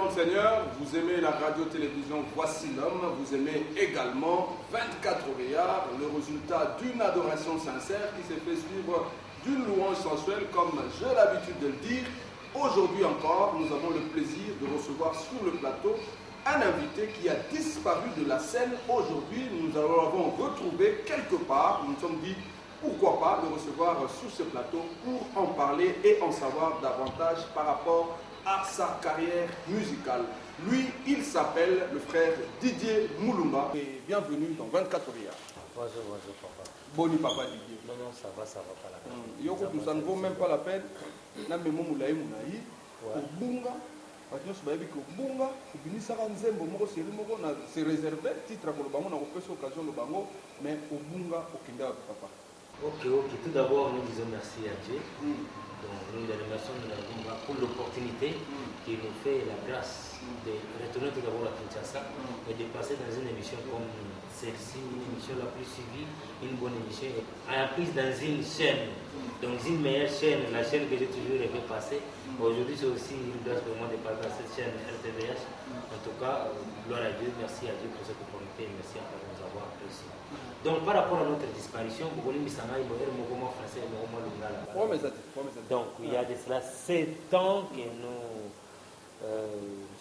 mesdames, seigneurs, vous aimez la radio-télévision Voici l'homme, vous aimez également 24 Réards, le résultat d'une adoration sincère qui s'est fait suivre d'une louange sensuelle, comme j'ai l'habitude de le dire. Aujourd'hui encore, nous avons le plaisir de recevoir sur le plateau un invité qui a disparu de la scène. Aujourd'hui, nous l'avons retrouvé quelque part. Nous nous sommes dit, pourquoi pas le recevoir sur ce plateau pour en parler et en savoir davantage par rapport à sa carrière musicale. Lui, il s'appelle le frère Didier Moulumba. Et bienvenue dans 24 Réards. Bonjour, bonjour papa. Boni papa Didier. Non, non, ça va pas la peine. Yoko, ça ne vaut même pas la peine. Na memo moulaï moulaï. Bunga. Maintenant, je vais dire que Bunga, il finit ça en zembo, c'est réservé, titre pour le bango, on a fait l'occasion le bango, mais au Bunga, au Kinda, papa. Ok. Tout d'abord, nous disons merci à Dieu. Donc, nous lui remercions pour l'opportunité qui nous fait la grâce de retourner tout d'abord à Kinshasa et de passer dans une émission comme celle-ci, une émission la plus suivie, une bonne émission, et en plus dans une chaîne, donc une meilleure chaîne, la chaîne que j'ai toujours rêvé passer. Aujourd'hui, c'est aussi une grâce pour moi de passer dans cette chaîne RTVH. En tout cas, gloire à Dieu, merci à Dieu pour cette opportunité et merci encore de nous avoir apprécié. Donc, par rapport à notre disparition, donc il y a de cela 7 ans que nous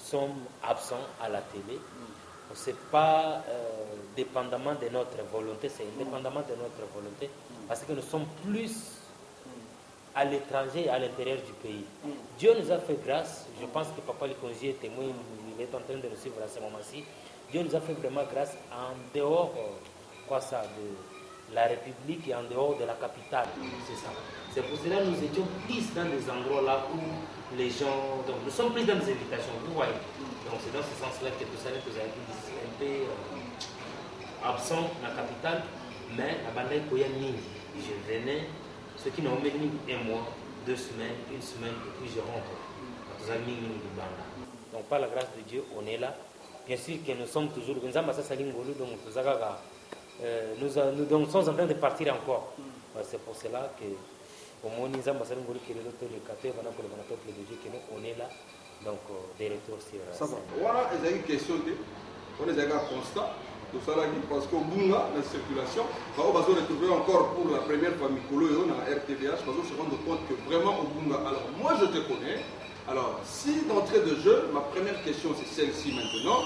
sommes absents à la télé. Ce n'est pas dépendamment de notre volonté, c'est indépendamment de notre volonté, parce que nous sommes plus à l'étranger et à l'intérieur du pays. Dieu nous a fait grâce, je pense que Papa Likonji est témoin, il est en train de nous suivre à ce moment-ci. Dieu nous a fait vraiment grâce en dehors de la République et en dehors de la capitale. C'est ça. C'est pour cela que nous étions plus dans des endroits là où les gens... Donc nous sommes plus dans des invitations, vous voyez. Donc c'est dans ce sens-là que tout ça, nous avons été un peu absents dans la capitale, mais la bande je venais, ceux qui n'ont mis un mois, 2 semaines, 1 semaine, et puis je rentre. Donc par la grâce de Dieu, on est là. Bien sûr que nous sommes toujours... nous sommes en train de partir encore. C'est pour cela que on est là, donc des retours sur ça va. Voilà, il y a une question, on est un constat, tout ça là, parce qu'au Bunga, la circulation, on va se retrouver encore pour la première fois Mikolo et on a RTVH, parce qu'on se rend compte que vraiment au Bunga. Alors moi je te connais, alors si d'entrée de jeu, ma première question c'est celle-ci maintenant,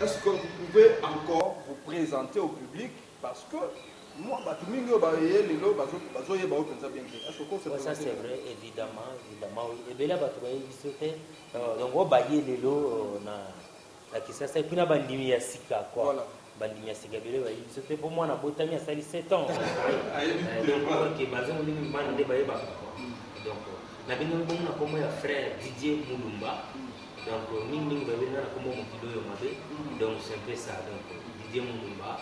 est-ce que vous pouvez encore vous présenter au public? Parce que moi, ça c'est vrai, évidemment, oui. Et bien là, donc on va bailler les lots, et puis on a bandimi ya sika quoi. Bandimi ya sika, c'était pour moi on a botami à 7 ans. Donc on a comme un frère Didier Moulumba. Donc donc c'est un peu ça. Donc Didier Moulumba.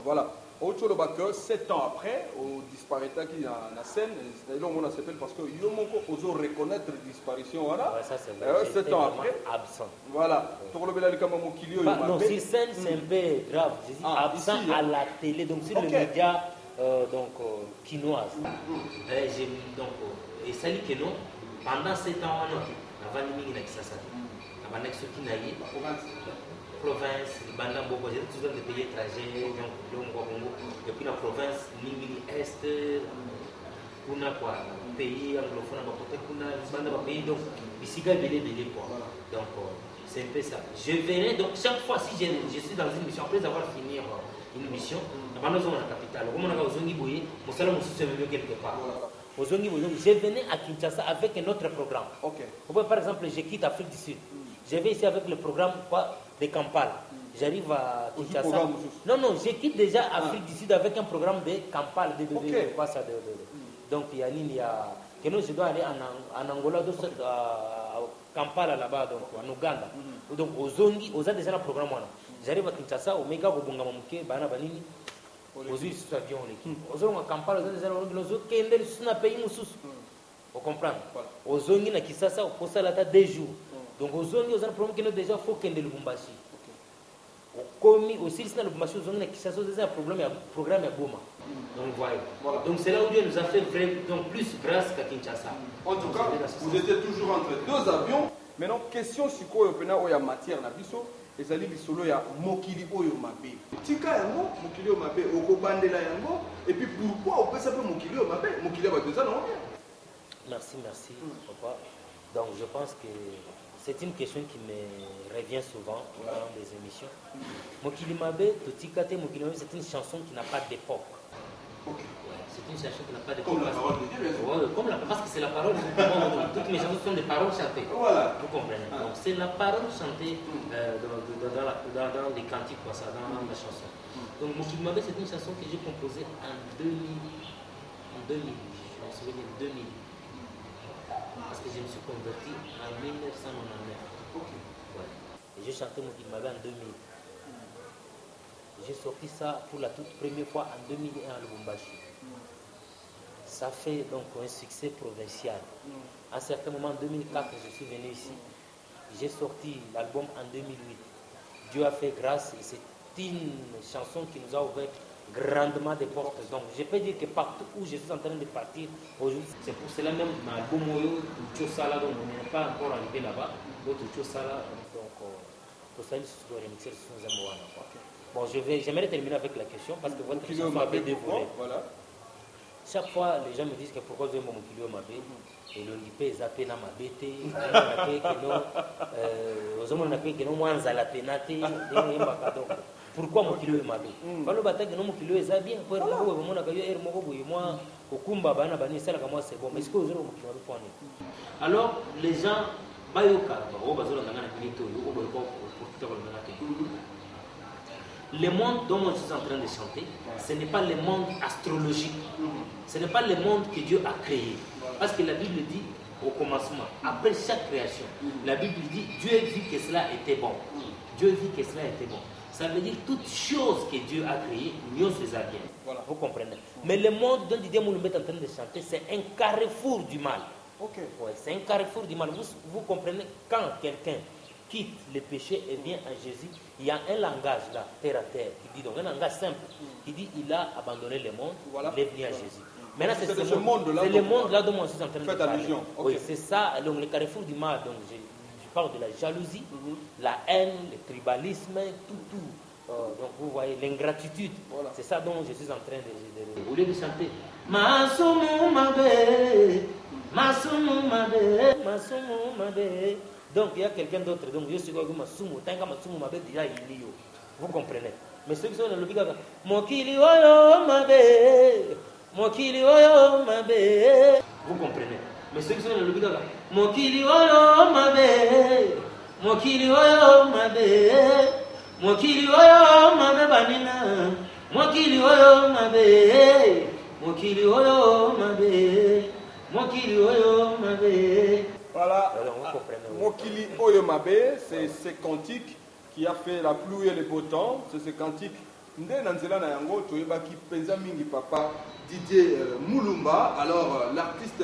Voilà. Autre chose, 7 ans après, au disparaître qui dans la scène, on s'appelle parce que Yomoko osent reconnaître la disparition. Voilà. Ouais, ça c'est vrai. 7 ans après. Absent. Voilà. Non, sur scène, c'est un peu grave. Je dis absent ici, à la télé, donc sur le média quinoise. Et ça dit que non, pendant 7 ans, avant de venir à Kisasa, avant de venir province, les bandes beaucoup de pays étrangers, et puis la province, l'Est, on a quoi, pays anglophone, on a des pays, donc ici, il y a des quoi. Donc, c'est un peu ça. Je verrai, donc chaque fois, si je suis dans une mission, après avoir fini une mission, avant nous sommes dans la capitale, comme on a Ozongi Boye, mon salaire me mieux quelque part. Ozongi Boye, je venais à Kinshasa avec un autre programme. Par exemple, je quitte l'Afrique du Sud. Je vais ici avec le programme de Kampala. J'arrive à Kinshasa. Non, je quitte déjà l'Afrique du Sud avec un programme de Kampala. Donc, il y a que nous, je dois aller en Angola, à Kampala là-bas, donc en Ouganda. Donc, aux Zongi, aux a déjà un programme. J'arrive à Kinshasa, au Mega, au Bungamuke, Bana Banini, aux yeux sur avion. Aux Zongi, à Kampala, aux a déjà un pays. Vous comprenez? Aux Zongi, à Kinshasa, au Posta Lata 2 jours. Donc, aux Zongi, aux a un programme qui nous déjà faut qu'il y ait Lubumbashi. Comme aussi, si le Lubumbashi, aux Zongi, à Kinshasa, c'est un programme à Goma. Donc, voilà. Donc, c'est là où Dieu nous a fait donc, plus grâce qu'à Kinshasa. En tout cas, vous étiez toujours entre 2 avions, Maintenant, question si quoi y a matière na biso, et ali bisolo ya mokili oyo mabe. Tika yango mokili oyo mabe, okobandela yango, et puis pourquoi on peut s'appeler mokili oyo mabe? Mokili ba deux non? Merci, papa. Donc je pense que c'est une question qui me revient souvent dans des émissions. Mokili mabe, Totikate Mokili mabe, c'est une chanson qui n'a pas d'époque. Okay. C'est une chanson qui n'a pas d'époque. Comme la parole de Dieu, bien sûr. Parce que c'est la parole. Toutes mes chansons sont des paroles chantées. Voilà. Vous comprenez. Donc c'est la parole chantée dans les cantiques, quoi, ça, dans la chanson. Donc Mokili mabe, c'est une chanson que j'ai composée en 2000. Je me souviens de 2000. Parce que je me suis converti en 1999. Okay. Ouais. Et j'ai chanté Mokili mabe en 2000. J'ai sorti ça pour la toute première fois en 2001 à Lubumbashi. Ça fait donc un succès provincial. À un certain moment, en 2004, je suis venu ici. J'ai sorti l'album en 2008. Dieu a fait grâce et c'est une chanson qui nous a ouvert grandement des portes. Donc je peux dire que partout où je suis en train de partir aujourd'hui, c'est pour cela même dans l'album Ucho Sala, donc on n'est pas encore arrivé là-bas. D'autres Ucho Sala, donc pour ça, il faut remixer sur Zamboana. Bon, j'aimerais terminer avec la question parce que votre question m'avait dévoré. Voilà. Chaque fois, les gens me disent que pourquoi je veux mon Mokili mabe et le lipé zappé na mabete, pourquoi Mokili mabe? Quand bataille que non Mokili est bien, pour moi na kayo er moko boye moi okumba bana bani sala comme c'est bon. Mais est-ce que vous avez Mokili mabe pour nous? Alors les gens bayoka, ba bazolo ngana kilito, yo ko pour le monde dont je suis en train de chanter, ce n'est pas le monde astrologique. Ce n'est pas le monde que Dieu a créé. Parce que la Bible dit au commencement, après chaque création, la Bible dit Dieu vit que cela était bon. Dieu vit que cela était bon. Ça veut dire toute chose que Dieu a créée, nous faisons bien. Voilà. Vous comprenez. Mais le monde dont Didier Mouloubet est en train de chanter, c'est un carrefour du mal. Okay. Ouais, c'est un carrefour du mal. Vous comprenez, quand quelqu'un quitte le péché et vient à Jésus, il y a un langage là, terre à terre, qui dit, donc un langage simple, qui dit il a abandonné le monde, voilà. Il est venu à Jésus. Maintenant, c'est ce monde-là dont moi je suis en train de parler. Okay. Oui, c'est ça, donc le carrefour du mal. Donc je parle de la jalousie, la haine, le tribalisme, tout. Donc vous voyez, l'ingratitude. Voilà. C'est ça dont je suis en train de... Au lieu de chanter Masumu mabe, Masumu mabe, Masumu mabe. Donc il y a quelqu'un d'autre, donc je suis comme Masumu, Tanga Masumu mabe déjà il y a. Vous comprenez? Mais ceux qui sont dans le biga, Mokili oyo mabe, Mokili oyo mabe. Vous comprenez? Mais ceux qui sont dans le biga, Mokili oyo mabe, Mokili oyo mabe, Mokili oyo mabe banina, Mokili oyo mabe, Mokili oyo mabe, Mokili oyo mabe. Voilà, Mokili oyo mabe, c'est ce cantique qui a fait la pluie et le beau temps. C'est ce cantique nde nanzela na yango toyebaki penza mingi papa Didier Mulumba. Alors l'artiste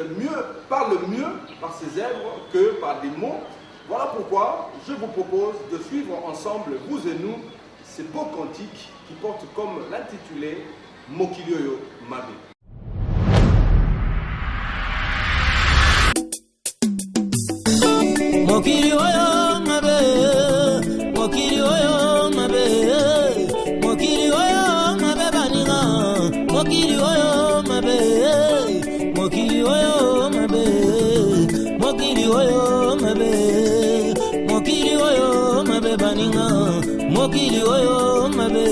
parle mieux par ses œuvres que par des mots. Voilà pourquoi je vous propose de suivre ensemble, vous et nous, ces beaux cantiques qui portent comme l'intitulé Mokili oyo mabe. Mokili oyo mabe, Mokili oyo mabe, Mokili oyo mabe baninga, Mokili oyo mabe, Mokili oyo mabe, Mokili oyo mabe, Mokili oyo mabe baninga, Mokili oyo mabe.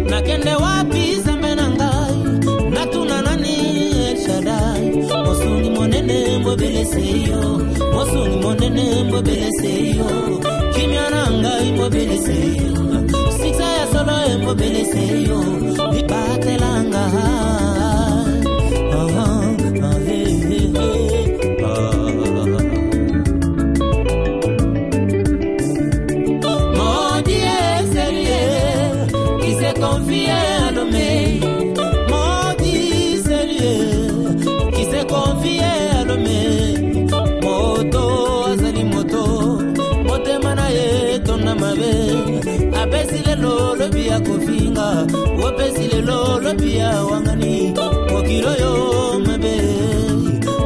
Nakende wapi seyo Mosuni monene mbo bele seyo Kimiananga imbo bele seyo Siksa ya solo mbo bele seyo Ipatelanga Confie à l'homme, maudit c'est lui qui s'est confié à l'homme. Moto, azali moto, mote manaye tonamabe. Apesi le lolo bia kofinga, wapesi le lolo bia wangani. Mokilo yo mabe,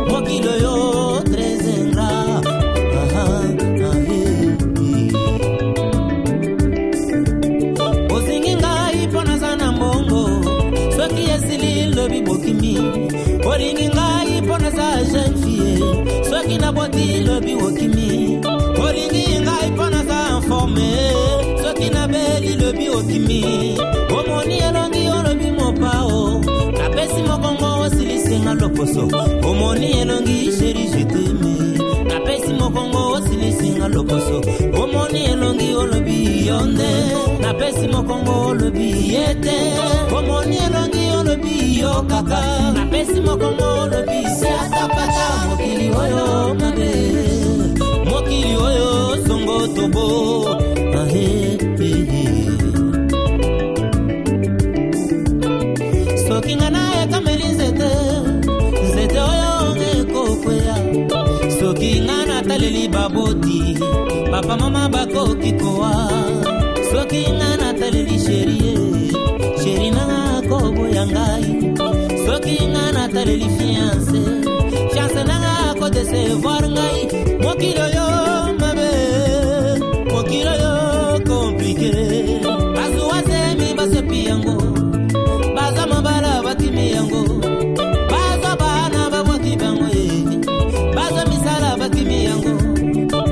mokilo yo trezenga. Soki esili lobi bokimi Olingi ngai pona sa jeune fille Soki na boti lobi wokimi Olingi ngai pona sa informé Soki na beli lobi wokimi Omoni elongi olobi mopao Napesi mokongo osilisi nga loposo Omoni elongi chéri je t'aime Napesi mokongo osilisi nga loposo Omoni elongi olobi yonde Napesi mokongo olobi yete Omoni elongi olobi yo kaka Napesi mokongo olobi se atapata Mokili oyo mabe Mokili oyo songo tobo Soki nga nae kameli Nzete oyo ngeko kwea Soki nga nataleli baboti Papa mama bako kikoa Soki nga nataleli Chéri nanga kobo yangai Soki nga nataleli Fiancé nanga ko desevoir ngai Mokilo yo mabe Mokilo yo compliqué Bazu wazemi basepi yango Baza mabala batimi yango Baza bana babwaki bango Baza misala batimi yango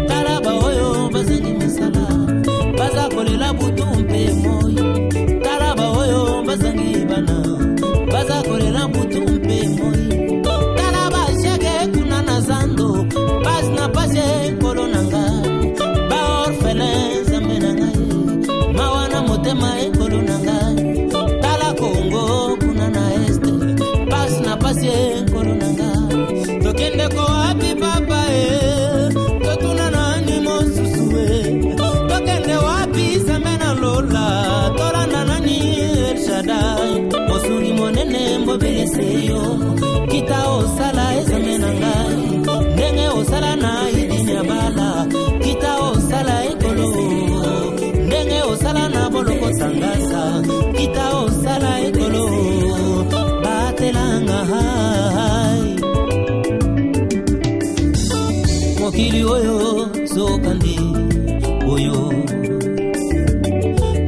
Talaba oyo bazangi misala Baza kolela butu mpe moi Talaba oyo bazangi bana Baza kolela butu mpe moi Talaba shege kuna nazando Baz na pase kolonanga Ba orphelin zamenanga Mawana motema kolonanga Tala Congo kuna na este Baz na pase kolonanga Tokende ko happy papa Totuna nani mosusue Tokende wapi semena lola Torana nani El Shaddai Mosuni monene mbobele seyo Kita osala ezamena ngai Nenge osala na idinya bala Kita osala ekolo Nenge osala na boloko sangasa Kita osala ekolo Batelanga hai Mokili oyo zokandi oyo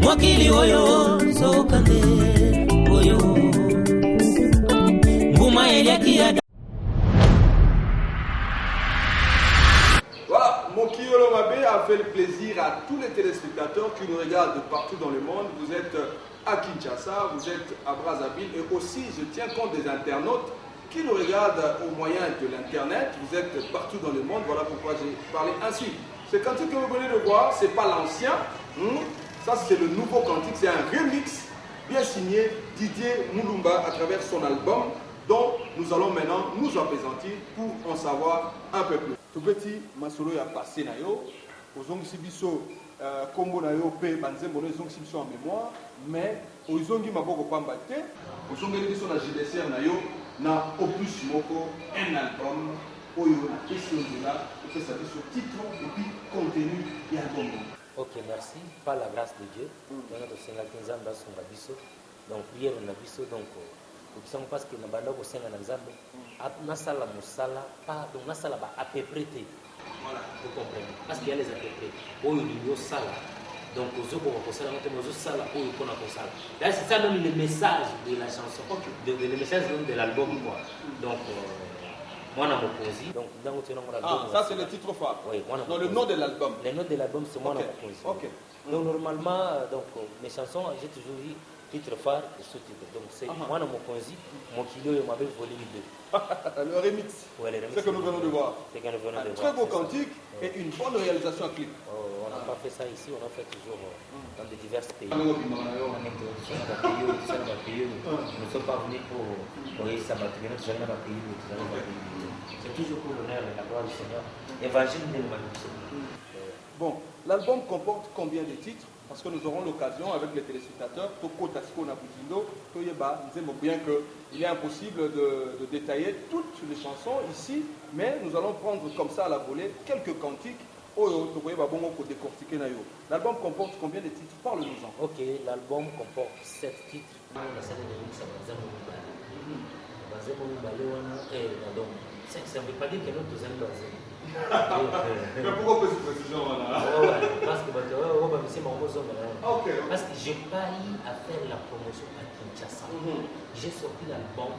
Mokili oyo zokandi oyo Mbuma eliaki ya Voilà, Mokili Olomabé a fait le plaisir à tous les téléspectateurs qui nous regardent de partout dans le monde. Vous êtes à Kinshasa, vous êtes à Brazzaville et aussi je tiens compte des internautes qui nous regardent au moyen de l'internet. Vous êtes partout dans le monde, voilà pourquoi j'ai parlé ainsi. Ce cantique que vous venez de voir, c'est pas l'ancien, ça c'est le nouveau cantique, c'est un remix bien signé Didier Moulumba à travers son album dont nous allons maintenant nous apaisantir pour en savoir un peu plus. Tout petit, Masolo a passé na yo, ozongisi biso kombo na yo pe banzembo no ozongisi biso en mémoire, mais ozongi maboko pamba te, ozongeli biso na JDCR na yo na opus moko un album oyo na question de là, on fait ça sur titre et puis contenu et album. Ok, merci. Par la grâce de Dieu, on a aussi la 15 ans dans son abisso. Donc, prière on a bisso, donc, parce que nous avons aussi un exemple. Nous avons pas, donc nous avons à peu près. Voilà, vous comprenez. Parce qu'il y a les à peu près. Oh, il y a ça là. Donc, aux autres, on ça, c'est ça même le message de la chanson, le message de l'album. Donc, moi, on a composé. Donc, dans ah, ça c'est le titre phare. Oui, moi, dans le nom de l'album. Le nom de l'album, c'est moi, on a composé. Ok. Donc, normalement, donc, mes chansons, j'ai toujours dit, titre phare et sous-titre. Donc c'est moi dans mon conzi, mon kilo m'avait volé les deux. Le remix. Ouais, le remix. C'est ce que nous venons de voir. Un très beau cantique et une bonne réalisation à clip. On n'a pas fait ça ici, on a fait toujours dans de divers pays. Nous ne sommes pas venus pour ça va tenir notre jamais dans le pays. C'est toujours pour l'honneur et la gloire du Seigneur. Évangile de l'humanité. Bon, l'album comporte combien de titres? Parce que nous aurons l'occasion avec les téléspectateurs, bien qu'il est impossible de détailler toutes les chansons ici, mais nous allons prendre comme ça à la volée quelques cantiques. L'album comporte combien de titres? Parle-nous-en. Ok, l'album comporte 7 titres. Ça ne veut pas dire que nous tous aimons basé. Mais pourquoi pas cette précision là? Parce que j'ai pas eu à faire la promotion à Kinshasa. J'ai sorti l'album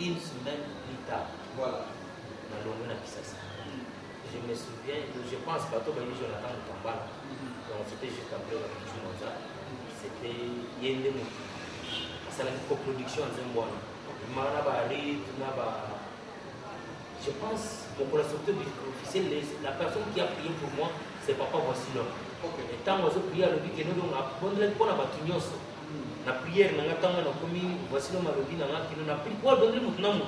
une semaine plus tard. Voilà. Dans le monde à Kinshasa. Je me souviens, je pense que Jonathan Mutambala, donc c'était juste après la culture mondiale. C'était Yende Mouti. C'est la coproduction en Zembouana. Je pense que pour la sortie officielle, la personne qui a prié pour moi, c'est Papa Voici-l'homme. Et tant que j'ai prié à l'objet que nous avons abandonné pour la bâtonnière, la prière, nous avons commis Voici-l'homme à l'objet, nous avons prié pour abandonner mon nom,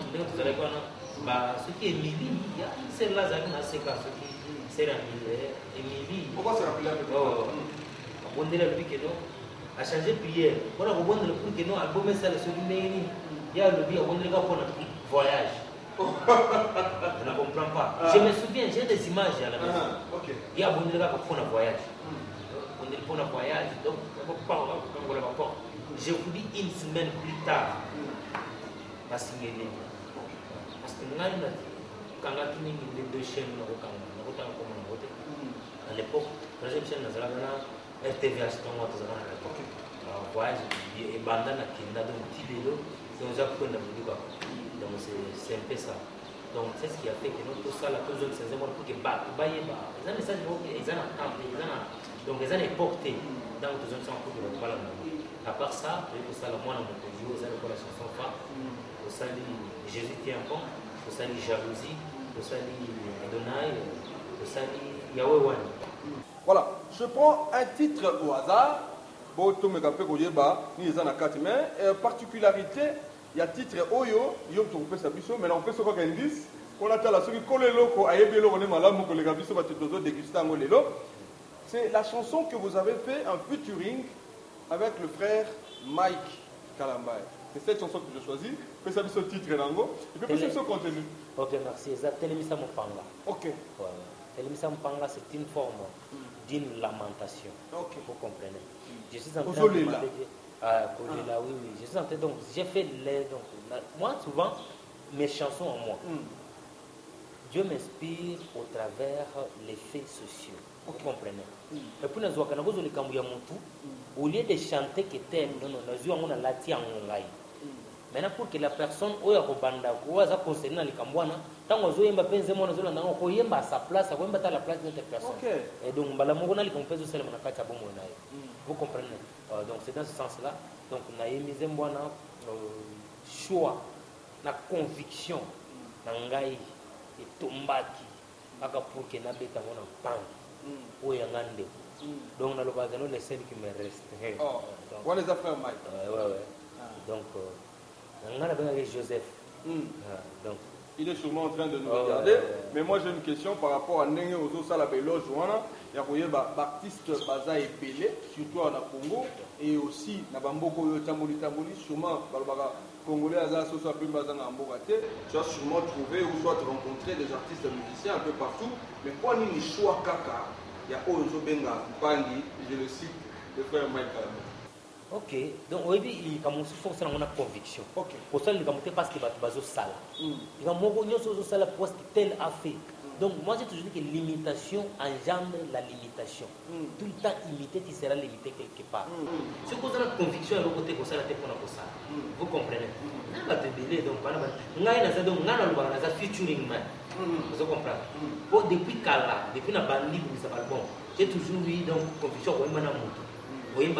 ce qui est Émilie, c'est Lazare, c'est Émilie. Pourquoi c'est rappelé à abandonner l'objet que nous a changé prière. Pour abandonner le pour que nous avons mis ça sur l'Émilie. Il y a l'objet, abandonner pour notre voyage. Je ne comprends pas. Je me souviens, j'ai des images à la maison. Il y a abonné pour un voyage. Pour un voyage, donc je vous dis une semaine plus tard, parce que nous avons quand les deux chaînes à l'époque, la deuxième chaîne RTVH, voyage et bandana qui n'a donc Tibélo, donc j'apprends donc c'est un peu ça. Donc c'est ce qui a fait que nous tout ça là toujours c'est pour que bah les messages ils en donc ils en porté dans tous les sens pour que voilà. À part ça, pour ça le moi dans mon projet, vous allez pour la chanson phare, vous savez Jésus tient bon, vous savez jalousie, vous savez Adonai, vous savez Yahweh One. Voilà, je prends un titre au hasard. Bon, tout me rappelle que ni les en a quatre mains. Particularité, il y a titre Oyo, Yom Tourpé Sabiso, mais on fait ce qu'on a dit. On a la souris collé loco, aïe on est malade, mon collègue Abiso va te déguster en lelo. C'est la chanson que vous avez fait en featuring avec le frère Mike Kalambay. C'est cette chanson que j'ai choisie. Fais ça sur titre Rango. Et puis fais sur contenu. Ok, merci. C'est Télémissa Mopanga. Ok. Télémissa Mopanga, c'est une forme d'une lamentation. Ok. Vous comprenez. Je suis en train de demander. Oui. Je suis en train donc j'ai fait les donc moi souvent mes chansons en moi. Dieu m'inspire au travers les faits sociaux. Vous comprenez. Et puis nous avons quand les au lieu de chanter que tel non nous avons la tia ngai. Maintenant pour que la personne oya kobanda ko za concerner na likambwana tango zo yemba penze mona zo ndanga ko yemba à sa place ko yemba à la place d'une autre personne. Et donc mbala mongo na likompezo sele mona kati abomo na yo. Vous comprenez. Donc c'est dans ce sens-là. Donc na yemize mbwana choix na conviction na ngai et tombaki aka pour que na beta mona pan oya ngande. Donc na lobazano les scènes qui me restent. On les a fait Mike. Ouais. Donc on a avec Joseph. Donc il est sûrement en train de nous regarder. Mais moi j'ai une question par rapport à Nenge Ozo Salabelo Joana. Il y a Baptiste Baza et Pelé, surtout en Congo, et aussi Nabamboko Tamboli, sûrement Congolais Aza Sosa Pimbaza Nambogate. Tu as sûrement trouvé ou soit rencontré des artistes musiciens un peu partout. Mais quand il y a choix Kaka, il y a Ozo Benga Bangi, je le cite, le frère Michael. Ok, donc oui, il y a une conviction. Pour ça, il y a parce qu'il y a une salle. Il y a une salle pour ce que tel a fait. Donc moi j'ai toujours dit que l'imitation engendre la limitation. Tout le temps imité, tu seras limité quelque part. Si vous avez une conviction à l'autre côté, vous allez pour ça. Vous comprenez? On va te délai, donc on a featuring. Vous comprenez? Depuis Kala, depuis la bande libre, j'ai toujours eu donc conviction. Vous voyez,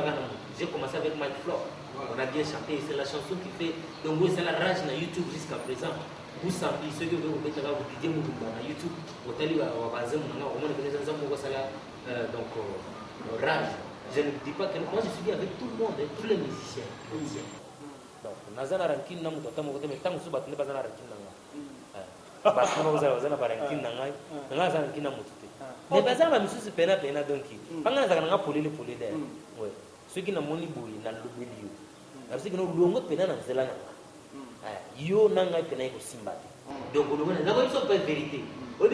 j'ai commencé avec Mike Flop. On a bien chanté, c'est la chanson qui fait. Donc, c'est la rage sur YouTube jusqu'à présent. Vous savez, ceux qui vous mettez là, vous dites sur YouTube, vous allez voir, donc, rage. Je ne dis pas que moi je suis avec tout le monde, tous les musiciens. Donc, Nazana Rankin n'a pas de mais tant que vous n'avez pas de Rankin. Parce que vous avez pas Rankin, Nazana Rankin n'a pas de mais pas ça, mais monsieur, c'est pena donc. Pendant que vous avez polé le polé d'air. Ceux qui n'ont pas de bouille, n'ont pas de bouille. Parce que nous avons pena dans Zélana. Yo n'ont pas pena au Simba. Donc, nous avons pas de vérité. Je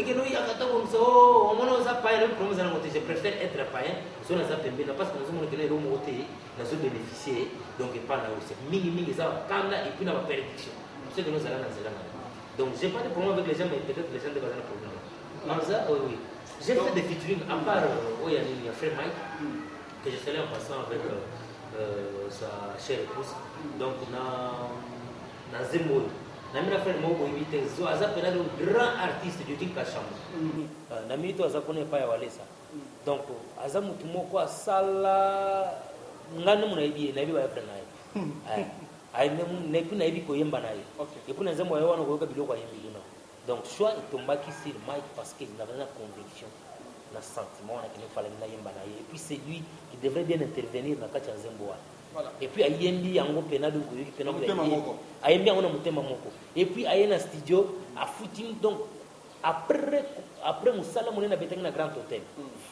préfère être païen, parce que nous avons bénéficié, donc pas là aussi. Minimum, et puis nous avons perdition. C'est que nous allons dans Zélana. Donc, je n'ai pas de problème avec les gens, mais peut-être les gens devraient avoir un problème. Oui. J'ai fait des featuring, à part, il y a Frère Mike, que je salue en passant avec sa chère épouse. Donc, dans Zemmour. Nami na frère moko invité zo azapena le grand artiste du Tinka Chambre. Nami to azakone pa ya walesa. Donc azamutu moko asala ngana muna ibi na ibi ba frère naye. Ai ne pina ibi ko yemba naye. Et puis nzembo ya wana ko biloko ya yembi na. Donc choix itombaki sur Mike parce qu'il avait une conviction, un sentiment qu'il fallait na yemba naye. Et puis c'est lui qui devrait bien intervenir dans kati ya nzembo. Voilà. Et puis ayembi yango pena do koyoki pena ko ayembi yango na mutema moko et puis ayena studio a footing donc après musala monena betaki na grand hôtel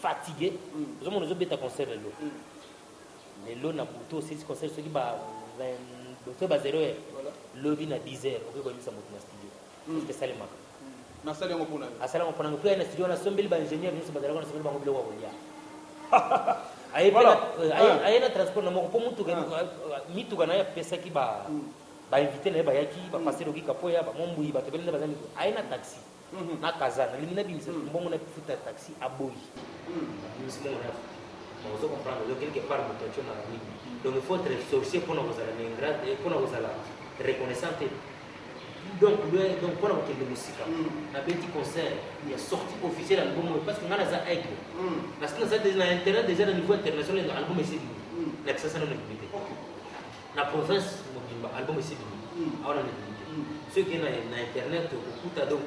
fatigué zo mono zo beta concert le lo na buto aussi concert soki ba 0h lobby na 10h ok ko misa moto na studio parce que ça le maka na sala yango pona asala yango pona ko na studio na sombeli ba ingénieur ni so badala ko na sombeli bango bilo wa bolia ayena transport na moko po mutuka mituka na ya pesa ki ba invité na ba yaki ba passer oki kapoya ba mombui ba tebele ba zami ayena taxi na kazana limina bimisa mbongo na futa taxi aboyi musimo na on se comprendre donc quelque part mutation na oui donc il faut être sorcier pour nous ala l'ingrate et pour nous ala reconnaissante donc pour nous la musique na petit concert il y a sorti officiel album parce que ngana za aigle parce que ça déjà internet déjà au niveau international l'album est séduit l'accès à la publicité na province mobimba album est séduit alors ceux qui na internet okuta donc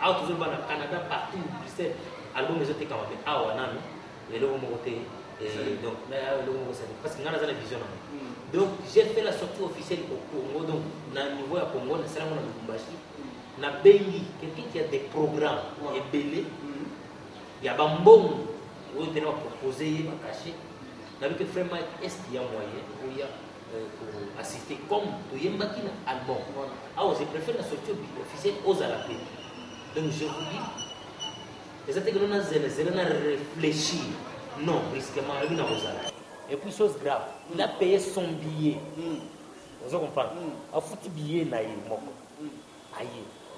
out toujours na Canada partout Bruxelles album est été quand même awa nami et le mot côté donc là le mot c'est parce que ngana za la vision donc j'ai fait la sortie officielle au Congo donc na niveau ya Congo na sala na Lubumbashi na bengi quelqu'un qui a des programmes et belé il y a bambon où il va proposer va cacher na que frère Mike est qu'il y a moyen où il y a pour assister comme to yembaki na album alors je préfère la sortie officielle aux alapé donc je vous dis les attaques que nous avons réfléchir non brusquement il n'a pas. Et puis chose grave, il a payé son billet. Vous comprenez? A foutu billet na yé moko. Aïe.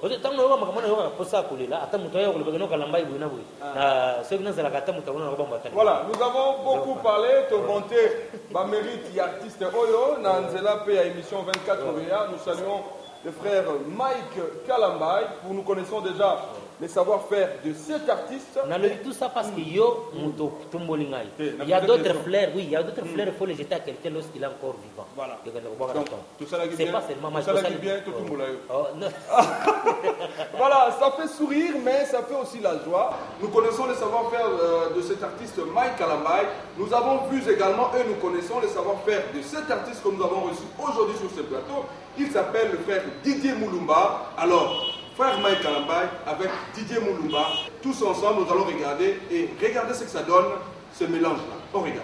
Vous êtes tant que vous m'avez dit que ça coulé là. Attends, vous avez dit que nous allons bailler vous n'avez. Na ceux qui nous allons gâter, nous allons pas battre. Voilà, nous avons beaucoup parlé. Ton bonté, ma mérite y artiste Oyo. Nanzela paye à émission 24 OVA. Nous saluons le frère Mike Kalambay. Nous connaissons déjà les savoir-faire de cet artiste. On a dit tout ça parce que yo muto tumbolingai. Il y a d'autres fleurs, oui, il y a d'autres fleurs, il faut les jeter à quelqu'un lorsqu'il est encore vivant. Voilà. Donc, tout ça c'est pas seulement tout ça bien, tout le monde. Non. Voilà, ça fait sourire, mais ça fait aussi la joie. Nous connaissons les savoir-faire de cet artiste Mike Kalambay. Nous avons vu également et nous connaissons les savoir-faire de cet artiste que nous avons reçu aujourd'hui sur ce plateau. Il s'appelle le frère Didier Moulumba. Alors, frère Mike Kalambay avec Didier Moulumba, tous ensemble, nous allons regarder et regardez ce que ça donne, ce mélange-là. On regarde.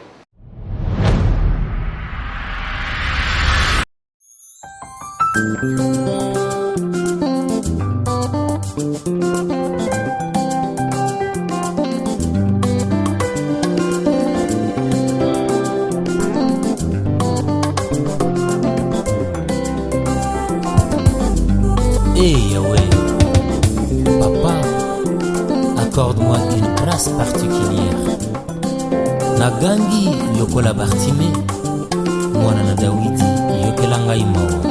Accorde-moi une grâce particulière. Nagangi yokola Bartime, mwana na Dawidi yokela ngai mawa.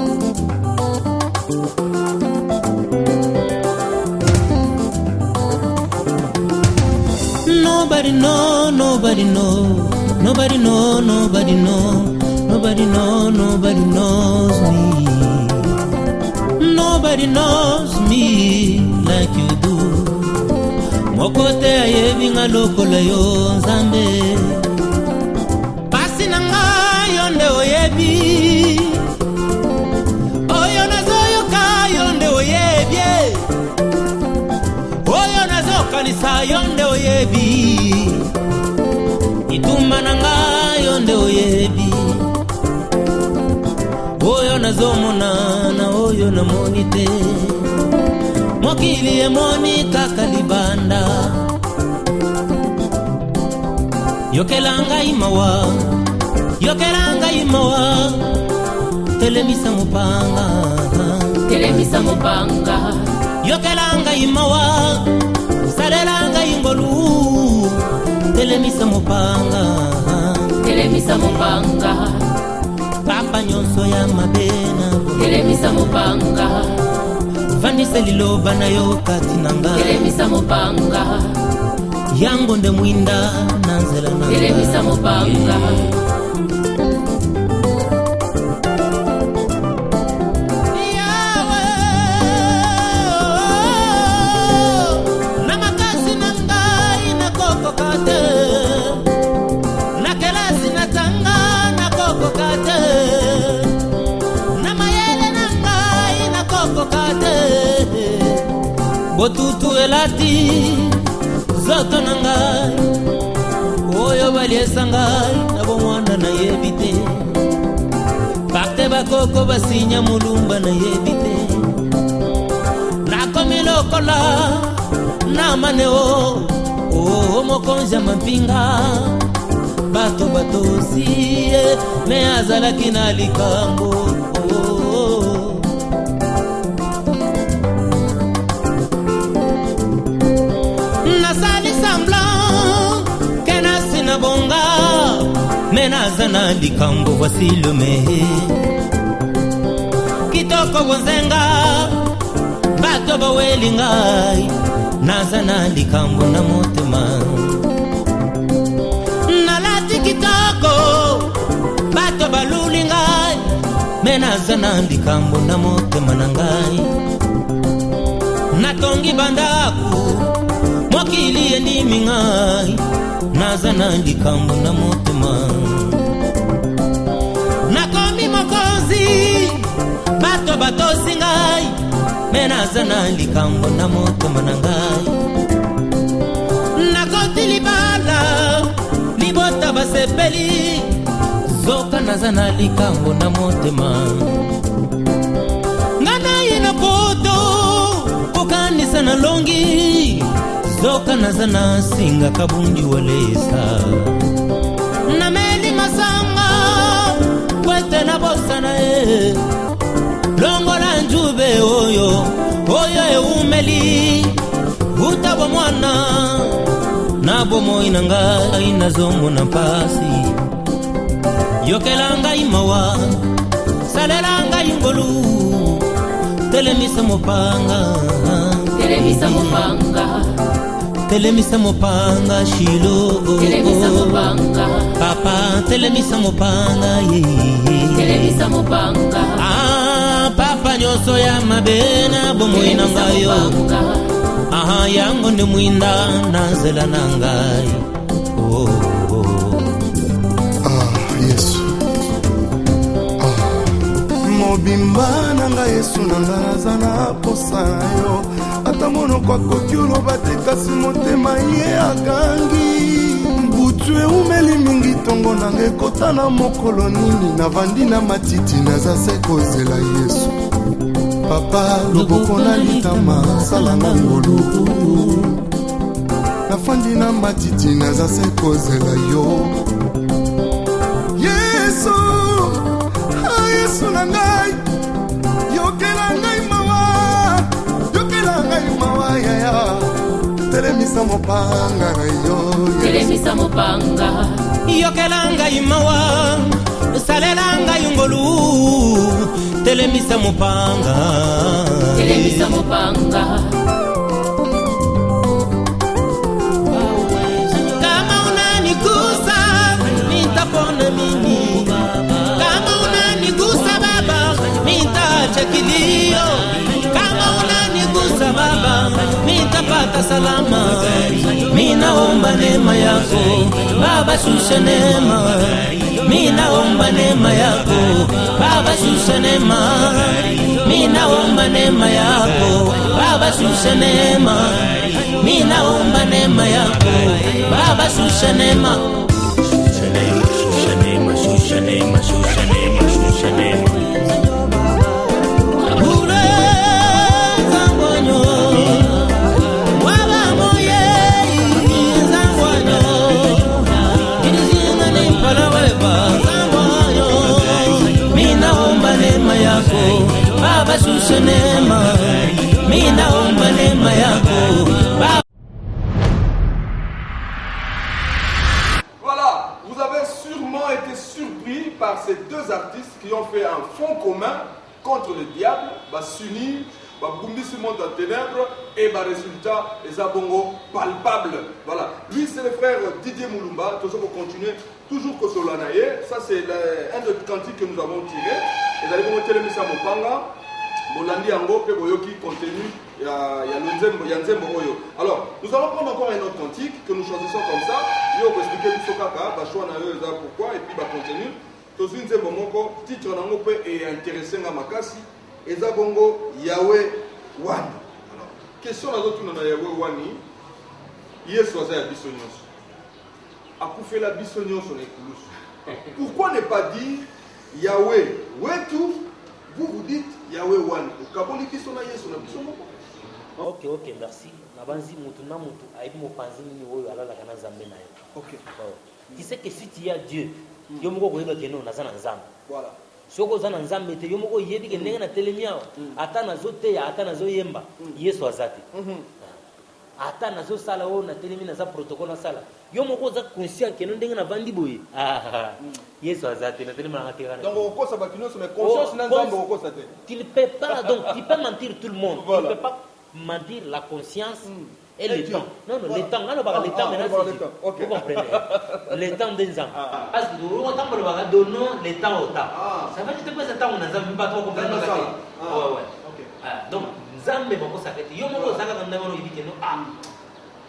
Nobody know, nobody know, nobody know, nobody knows me. Nobody knows me like you do. Mokote ayebi nga lokola yo nzambe. Pasi na nga yonde oyebi. Oyo nazo yoka yonde oyebye. Oyo nazo kanisa yonde oyebi. Ituma na nga yonde oyebi. Oyo nazo mona na oyo na monite. Mokili emoni kaka libanda. Yokelanga imawa, yokelanga imawa. Telemisa mupanga, telemisa mupanga. Yokelanga imawa, sarelanga ingolu. Telemisa mupanga, telemisa mupanga. Papa nyonso ya mabena, telemisa mupanga. Vanise liloba na yo katinanga, telemisa mupanga. Yango nde mwinda nanzela na telemisa mupanga. Botutu elati zoto nangai. Oyo baliesa ngai na bomwanda na yebite. Bakte bakoko basinya mulumba na yebite. Nakomi lokola na maneo. Oh mokonja mampinga. Bato batosi me azalaki na likambo. Bonga menazana likambo voici le mehe. Kitoko bonzenga bato bawelingai. Nazana likambo na motema. Nalati kitoko bato balulingai. Menazana likambo na motema nangai. Natongi bandaku mokili endimi ngai. Nazana likambo na motema. Nakomi mokonzi bato batosi ngai. Menazana likambo na motema na ngai. Nakoti libala libota basepeli. Zoka nazana likambo na motema. Ngana ina poto kukanisa na longi. Zoka nazana singa kabundi walesa. Na meli masanga kwete na bosana e. Longo la njube oyo. Oyo e umeli. Utabo mwana. Nabo moinanga inazomo na pasi. Yokelanga imawa. Salelanga ingolu. Telemisa mopanga. Telemisa mopanga. Telemisa mopanga shilo. Telemisa mopanga. Papa telemisa mopanga telemisa mopanga. Ah papa nyoso ya mabena bomoina ngayo. Aha yango ndi mwinda nanzela nangai. Oh, oh. Ah Yesu. Ah mobimba nanga Yesu nanga nazana posayo. Ata mono kwa kokiulo bate kasi motema ye agangi. Mbutue umeli mingi tongo nange kota na mokolo nini. Navandi na matiti naza se kozela Yesu. Papa loboko na litama salanga ngolu. Nafandi na matiti naza se kozela yo. Yesu, ah Yesu nangai. Yokela ngai mawa. Telemisa mopanga na yo. Telemisa mopanga. Yokelanga imawa. Salelanga yungolu. Telemisa mopanga. Telemisa mopanga. Kama unanigusa mitapata salama. Minaomba neema yako Baba, shusha neema. Minaomba neema yako Baba, shusha neema. Minaomba neema yako Baba, shusha neema. Minaomba neema yako Baba, shusha neema. Shusha neema, shusha neema, shusha neema, shusha neema. Minaomba neema yako Baba, shusha neema. Minaomba neema yako Baba. Voilà, vous avez sûrement été surpris par ces deux artistes qui ont fait un front commun contre le diable, s'unir, bounder ce monde en ténèbres et résultat, les abongos palpables. Voilà, lui c'est le frère Didier Moulumba, toujours pour continuer, toujours que Solanaye, ça c'est un des cantiques que nous avons tiré. Et allez vous montrer Missa Mopanga, Bolandi Ango, Peboyoki, contenu, il y a Nzembo Oyo. Alors, nous allons prendre encore un autre cantique que nous choisissons comme ça. Je vais vous expliquer tout ce qu'il y a, pourquoi, et puis contenu. Tous Nzembo Moko, titre Nango peut est intéressant à Makasi. Eza bongo Yahweh Wani. Alors, question à d'autres dans Yahweh Wani. Yesu aza biso nyonso. Akufela biso nyonso na ekulusu. Pourquoi ne pas dire Yahweh Wetu? Vous dites Yahweh Wani. Kaboli biso na Yesu na biso moko. Ok, merci. Nabanzi mutu na mutu aibi mopanzi ni oyo alala kana nzambe na yo. Ok. Tu sais que si tu as Dieu, yo moko koyeba keno na zana nzambe. Voilà. Soko zana nzambe te yo moko yebi ke ndenge na telemiao ata nazo te ata nazo yemba Yesu azati ata nazo sala o na telemi na za protocole na sala yo moko za conscient ke ndenge na vandi boye Yesu azati na telemi na ngakela donc oko sa bakino mais conscience na nzambe oko sa te. Tu ne peux pas donc tu peux mentir tout le monde. Voilà. Tu ne peux pas mentir la conscience et le temps. Non, voilà. Le temps. Le temps maintenant. Okay. Vous comprenez? Le temps d'un temps. Parce que nous donnons le temps au temps. Ça veut dire que ce temps, on n'a pas trop compris. Ouais. Donc, Zambé, on peut s'arrêter. Yo, on s'arrête quand on dit que non.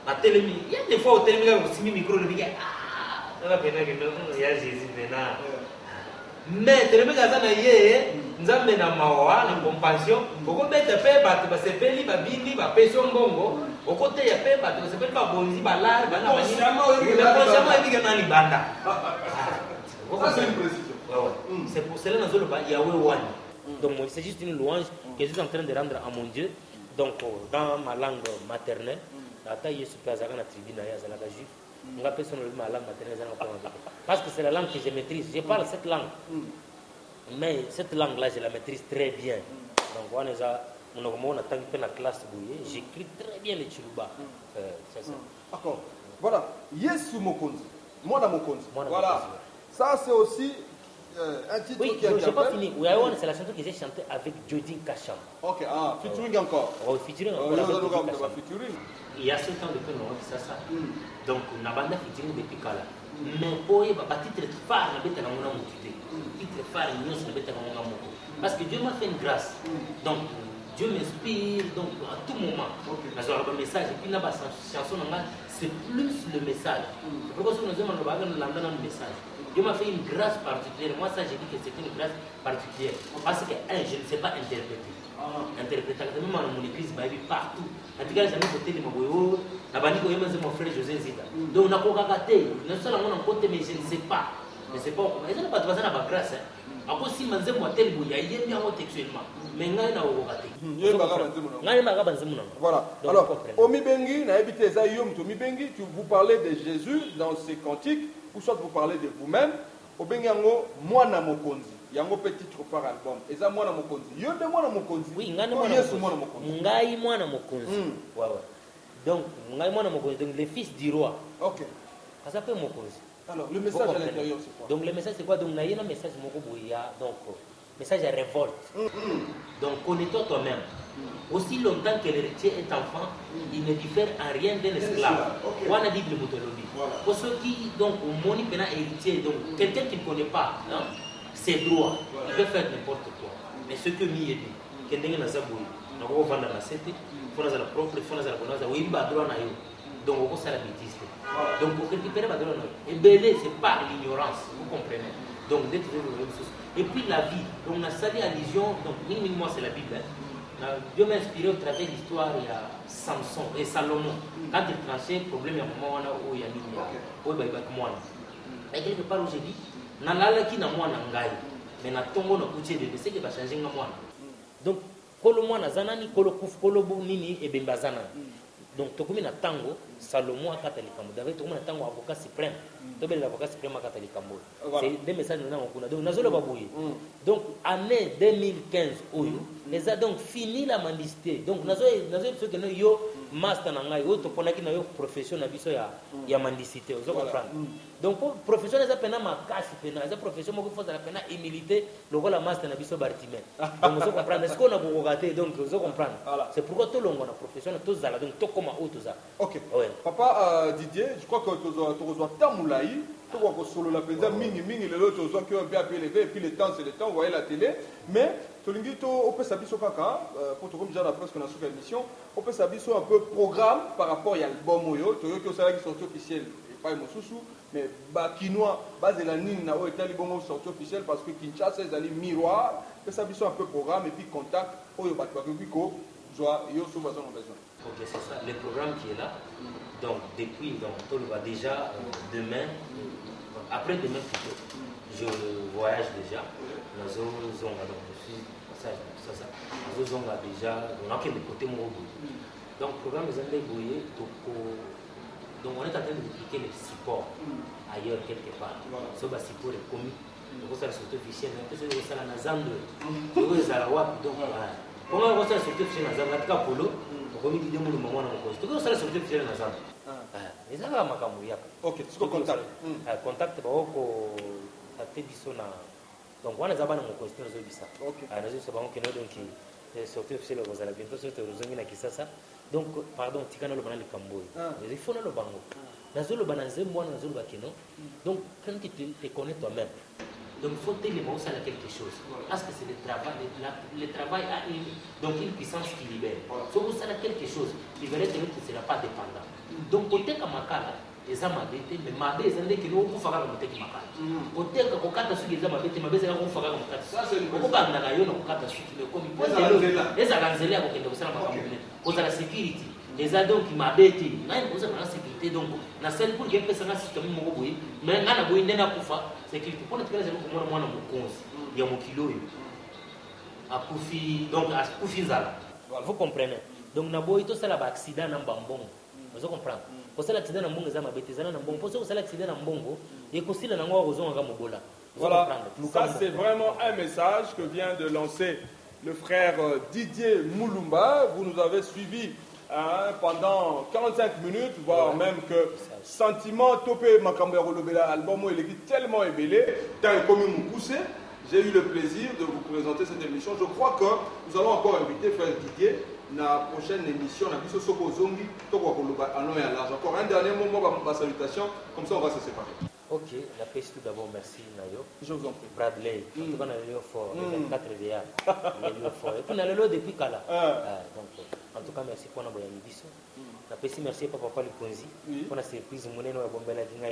La télémie. Il y a des fois au télémie, on s'y micro, le dit on va bien que non, il y a Jésus maintenant. Mais télémie, quand on a yé, Nzambe na mawa na compassion boko bete pe bato ba sepeli ba bindi ba peso ngongo boko te ya pe bato sepeli ba bonzi ba la ba na ba ni consciemment ebi kana ni banda. Ça c'est une précision. Ouais. C'est pour cela nous ba Yahweh Wani. Donc c'est juste une louange que je suis en train de rendre à mon Dieu. Donc dans ma langue maternelle ata Yesu pe azaka na tribu na ya zalaka juif. On appelle ça ma langue maternelle parce que c'est la langue que je maîtrise. Je parle cette langue. Mais cette langue-là, je la maîtrise très bien. Donc, on a la classe bouillée. J'écris très bien les Chiluba. C'est ça. D'accord. Voilà. Yesu Mokonzi. Mwana Mokonzi. Voilà. Ça, c'est aussi un titre qui est. Oui, je n'ai pas fini. C'est la chanson que j'ai chantée avec Jody Kacham. Ok, featuring encore. Oh, featuring encore. Il y a 7 ans depuis que ça. Donc, on a banda featuring depuis Kala. Mais pour eux, titre phare, on a mon amour. Titre phare, parce que Dieu m'a fait une grâce. Donc, Dieu m'inspire donc, à tout moment. Parce que le message, et puis là, la chanson, c'est plus le message. C'est pourquoi nous avons le message. Dieu m'a fait une grâce particulière. Moi, ça, j'ai dit que c'est une grâce particulière. Parce que, je ne sais pas interpréter. Interpréter, même dans mon église, partout. En tout cas, j'ai côté de mon boyo, mon frère José Zita. Donc, on a pas gâté. Nous sommes en côté, mais je ne sais pas. Je ne sais pas comment. Ils n'ont pas de grâce. Après, si je suis tel boya, il y a bien textuellement. Mais il y a voilà. Alors, Omi Bengi, vous parlez de Jésus dans ses cantiques, ou soit vous parlez de vous-même. Obengango, Mwana Mokonzi. Yango petit titre par album. Eza Mwana Mokonzi. Yo de Mwana Mokonzi. Oui, Ngani Mwana Mokonzi. Ngai Mwana Mokonzi. Ouais. Donc, Ngai Mwana Mokonzi, donc le fils du roi. Ok. Ça s'appelle Mokonzi. Alors, le message à l'intérieur, c'est quoi? Donc, le message, c'est quoi? Donc, il y a un message donc, message à révolte. Donc, connais-toi toi-même. Aussi longtemps que l'héritier est enfant, il ne diffère en rien d'un esclave. On a dit le motologie. Pour ceux qui, donc, au monde, héritier, donc, quelqu'un qui ne connaît pas ses droits, il peut faire n'importe quoi. Mais ce que Mi est dit, quelqu'un n'a pas on va vendre la CT, il faut la propre, il faut la bonne, oui, bah droit na yo. Donc on ça la bêtise. Donc pour récupérer ma droit na yo. Et belé c'est pas l'ignorance, vous comprenez. Donc d'être et puis la vie. Donc on a sali allusion, donc minimum c'est la Bible. Dieu m'a inspiré au travers de l'histoire, il y a Samson et Salomon. Quand il tranchait, problème, il y a un moment où il y a une où il y a un moment. Et quelque part où j'ai dit, nalala ki na mwana ngai, mais na tongo na kuche bébé, c'est que va changer na mwana. Donc, kolo mwana zanani, kolo kuf, kolo bu nini et bemba zanani. Donc, tokumi na tango, Salomon a katalikambo. D'ailleurs, tokumi na tango avocat suprême. Tobel l'avocat suprême a katalikambo. C'est des messages nous avons. Donc, nazolo babouye. Donc, année 2015 oyo, les a donc fini la mendicité. Donc, nazolo ceux que nous yo master na ngai, to ponaki na yo profession na biso ya mendicité. Vous comprenez? Donc, profession les a pena makasi pena, les profession moko faut la pena humilité, le la master na biso bartime. Donc, vous comprenez? Est-ce qu'on a beaucoup raté? Donc, vous comprenez? C'est pourquoi tout le monde a profession tous zala donc tout comme tout ça. Ok. Ouais. Papa Didier, je crois que tu reçois Tamoulaï, tu vois que solo la présidente mingi les autres tu vois qui ont bien élevé et puis le temps c'est le temps, vous voyez la télé, mais tu l'ingi to on peut s'habiller kaka pour tout comme déjà la presse qu'on a sur l'émission, on peut s'habiller un peu programme par rapport à l'album Moyo, tu vois que ça qui sorti officiel et pas Mosusu, mais Bakinois, base la ligne na Itali bon sorti officiel parce que Kinshasa les années miroir, peut s'habiller un peu programme et puis contact Oyo Batwakiko, joie yo sous besoin en besoin. Ok, c'est ça, le programme qui est là. Donc, depuis, on va déjà demain, après demain plutôt, je voyage déjà. Nous avons déjà, on a quel côté mon donc, le programme est en train donc on est en train de dupliquer les supports ailleurs quelque part. Ce support est commis. Donc, ça surtout officiel, mais c'est ça la Nazande. Donc, comment on va faire surtout officiel dans Nazande? Polo. Comme il dit le moment on cause. Tout ça sur le officiel na zamba. Les ala makamu yaka. OK, tu peux contact. Contact ba ko ate biso na. Donc wana zabana mo question zo bisa. OK. Na zo so ba on keno donc sur le officiel ko zala bientôt sur le zongi na kisasa. Donc pardon tikana lo bana le kamboy. Il faut na lo bango. Na zo lo bana zembo na zo lo bakeno. Donc quand tu te connais toi-même. Donc il faut tellement ça quelque chose. Parce que c'est le travail a une puissance qui libère. Si vous savez quelque chose, il verrait que ce ne sera pas dépendant. Donc côté Kamakala, les amabétés, mais mabé, ils ont dit que nous avons fait le côté Kamakala. Côté Kakata sur les amabétés, mabé, ils ont fait le côté. Ça c'est le côté. Les aganzélés avec les docteurs pour la sécurité. Les adultes qui m'abété, même vous avez la sécurité donc na celle pour que personne système mo boy mais ngana boy ndena kufa sécurité pour notre raison pour moi mon konzi ya mon kilo a kufi donc a kufi zala vous comprenez donc na boy to sala ba accident na mbongo vous comprenez pour ça l'accident na mbongo za mabété zana na mbongo pour ça l'accident na mbongo et ko sila na ngo kozonga ka mobola. Voilà, ça c'est vraiment un message que vient de lancer le frère Didier Moulumba. Vous nous avez suivis pendant 45 minutes, voire même que sentiment topé Makambero Lobela album il est tellement ébélé, tant comme nous poussé. J'ai eu le plaisir de vous présenter cette émission. Je crois que nous allons encore inviter frère Didier dans la prochaine émission. Encore un dernier moment, ma salutation, comme ça on va se séparer. Ok, la paix tout d'abord, merci Nayo. Je vous en prie. Bradley, en tout cas, on a le fort, les 4 VA. Et puis on a le lot depuis Kala. Donc, en tout cas, merci pour notre émission. La paix, merci pour Papa Lukonzi. On a surprise, mon nom est Bombela Dinga.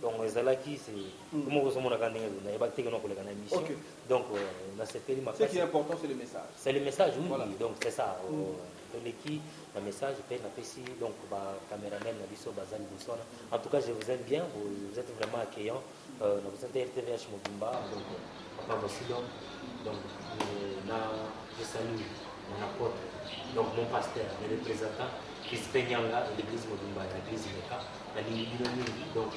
Donc, on est là qui c'est. Comment vous sommes en train de dire? On a battu nos collègues dans l'émission. Donc, on a cette ce qui est important, c'est le message. C'est le message, oui. Voilà. Donc, c'est ça. L'équipe, le message, donc, caméraman, en tout cas, je vous aime bien, vous êtes vraiment accueillants. Vous êtes RTVH Mobimba, donc, Papa Vassilom, donc, je salue mon apôtre, donc mon pasteur, le représentant, Christophe Nyanga, l'église Mobimba, l'église Meka, la ligne donc,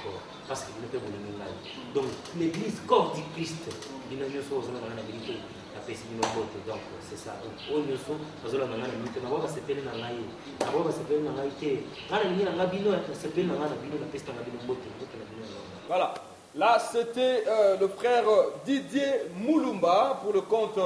parce que vous ne pouvez pas donc, l'église corps du Christ, donc c'est ça. Voilà. Là, c'était le frère Didier Moulumba pour le compte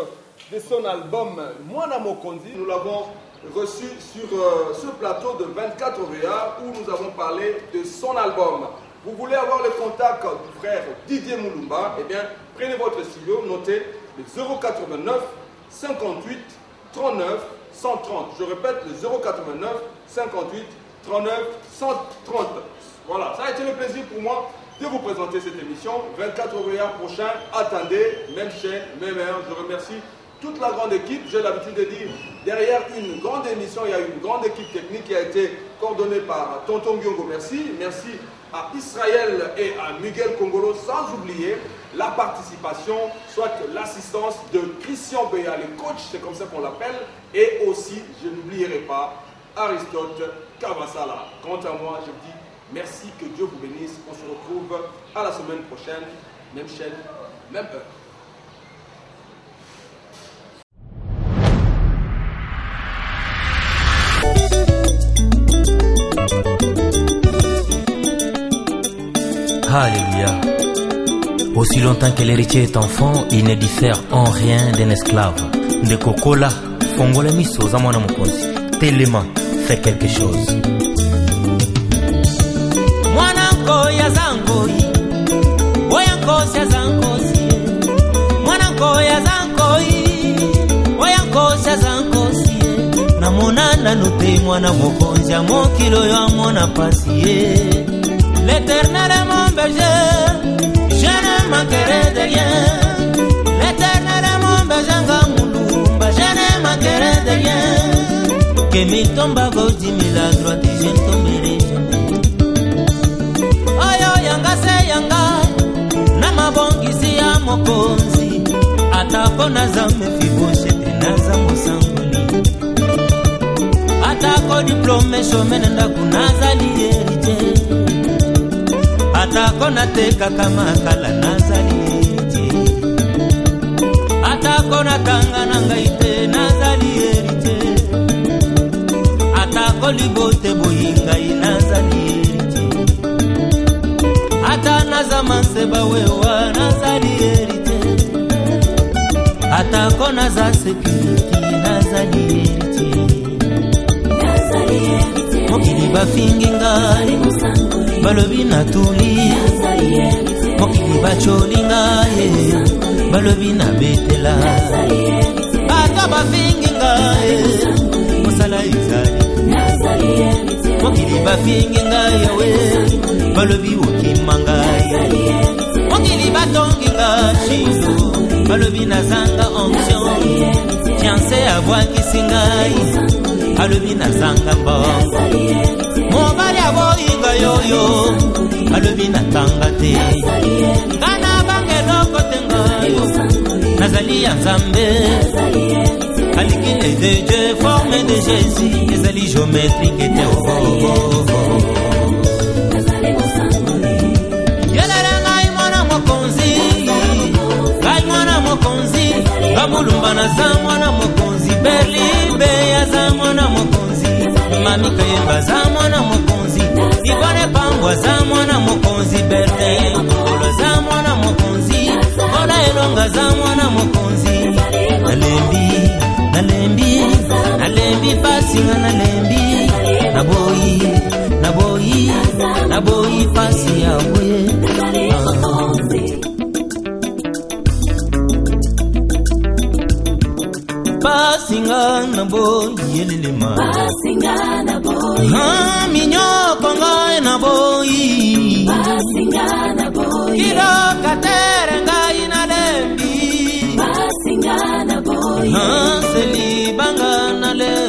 de son album Mwana Mokonzi. Nous l'avons reçu sur ce plateau de 24 VA où nous avons parlé de son album. Vous voulez avoir le contact du frère Didier Moulumba? Eh bien, prenez votre stylo, notez le 089 58 39 130. Je répète, le 089 58 39 130. Voilà, ça a été le plaisir pour moi de vous présenter cette émission. 24 février prochain, attendez, même chaîne, même heure. Je remercie toute la grande équipe. J'ai l'habitude de dire, derrière une grande émission, il y a une grande équipe technique qui a été coordonnée par Tonton Guiongo. Merci. Merci à Israël et à Miguel Congolo, sans oublier la participation, soit l'assistance de Christian Béa, le coach, c'est comme ça qu'on l'appelle, et aussi, je n'oublierai pas, Aristote Kavasala. Quant à moi, je vous dis merci, que Dieu vous bénisse. On se retrouve à la semaine prochaine, même chaîne, même heure. Alléluia. Aussi longtemps que l'héritier est enfant, il ne diffère en rien d'un esclave. De Kokola, Fongola Miso, Zamana Mokonzi, Telema, fait quelque chose. Mwananko ya zangoi, Wayanko ya zankosi, Mwananko ya zankoi, Wayanko ya zankosi, Namonana nute mwana mokonzi, Mokilo ya mwana pasiye. L'Éternel est mon berger, je ne manquerai de rien. L'Éternel est mon berger, Ngamoulumba, je ne manquerai de rien. Que mi tomba gauche, mi la droite, je ne tomberai jamais. Oyo yanga se yanga, nama bongisi ya mokonzi. Atako nazame fiboshete nazamo sangoli. Atako diplome shomene ndakunazali yerite. Atako nateka kama kala nazali erite. Atako natanga nangaite nazali erite. Atako libote boyinga inazali erite. Ata nazamanse bawewa nazali erite. Atako naza security nazali erite. Mokili bafingi ngai balobi natuli, mokili bacholi ngai balobi nabetela. Bato bafingi ngai mosala ezali, mokili bafingi ngai yawe balobi okima ngai. Mokili batongi ngai shilo balobi nazanga onction. Fiancé abwakisi ngai alobi nazanga mbongo. Mobali aboyinga yoyo alobi natanga te. Kana bangeloko te ngayo nazali ya Nzambe. Alikile de Dieu, forme de Jésus, ezali géométrique te yelele ngai mwana mokonzi, ngai mwana mokonzi. Bamulumba naza mwana mokonzi, Berlibe yaza mwana mokonzi, Mami Kayemba za mwana mokonzi, Ibone Pambwa za mwana mokonzi, Bertin Kolo za mwana mokonzi, Ola Elonga za mwana mokonzi. Nalembi, nalembi, nalembi pasinga nalembi, naboyi, naboyi, naboyi pasi yawe. Pasinga na boy yelelema, pasinga na boy. Ha minyoko ngai na boy, pasinga na boy. Kilo katere ngai na lembi, pasinga na boy. Ha seli banga na lembi.